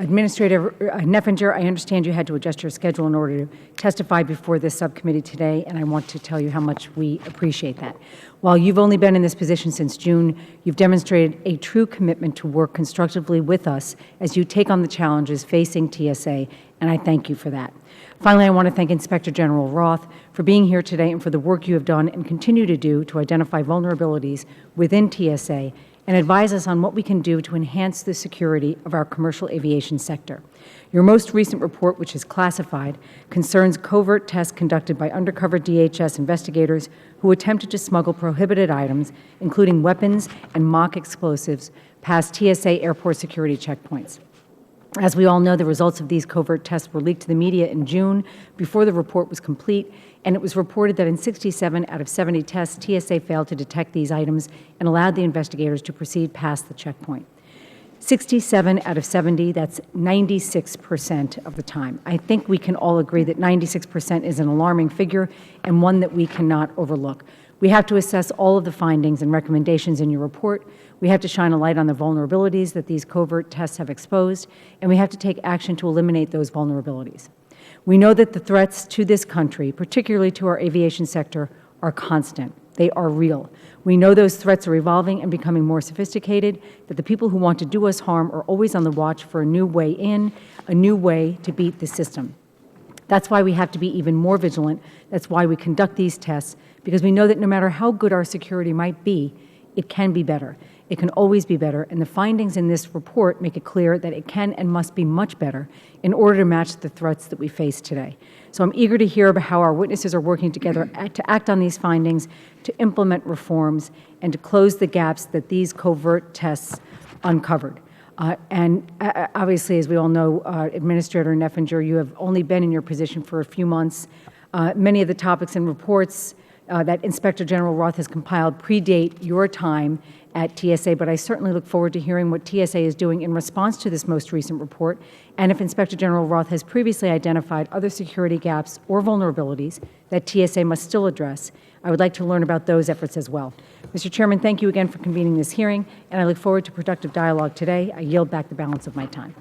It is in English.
Administrator Neffinger, I understand you had to adjust your schedule in order to testify before this subcommittee today, and I want to tell you how much we appreciate that. While you've only been in this position since June, you've demonstrated a true commitment to work constructively with us as you take on the challenges facing TSA, and I thank you for that. Finally, I want to thank Inspector General Roth for being here today and for the work you have done and continue to do to identify vulnerabilities within TSA and advise us on what we can do to enhance the security of our commercial aviation sector. Your most recent report, which is classified, concerns covert tests conducted by undercover DHS investigators who attempted to smuggle prohibited items, including weapons and mock explosives, past TSA airport security checkpoints. As we all know, the results of these covert tests were leaked to the media in June before the report was complete, and it was reported that in 67 out of 70 tests, TSA failed to detect these items and allowed the investigators to proceed past the checkpoint. 67 out of 70, that's 96% of the time. I think we can all agree that 96% is an alarming figure and one that we cannot overlook. We have to assess all of the findings and recommendations in your report. We have to shine a light on the vulnerabilities that these covert tests have exposed, and we have to take action to eliminate those vulnerabilities. We know that the threats to this country, particularly to our aviation sector, are constant. They are real. We know those threats are evolving and becoming more sophisticated, that the people who want to do us harm are always on the watch for a new way in, a new way to beat the system. That's why we have to be even more vigilant. That's why we conduct these tests, because we know that no matter how good our security might be, it can be better. It can always be better, and the findings in this report make it clear that it can and must be much better in order to match the threats that we face today. So I'm eager to hear about how our witnesses are working together to act on these findings, to implement reforms, and to close the gaps that these covert tests uncovered. Obviously, as we all know, Administrator Neffinger, you have only been in your position for a few months. Many of the topics and reports that Inspector General Roth has compiled predate your time at TSA, but I certainly look forward to hearing what TSA is doing in response to this most recent report, and if Inspector General Roth has previously identified other security gaps or vulnerabilities that TSA must still address. I would like to learn about those efforts as well. Mr. Chairman, thank you again for convening this hearing, and I look forward to productive dialogue today. I yield back the balance of my time.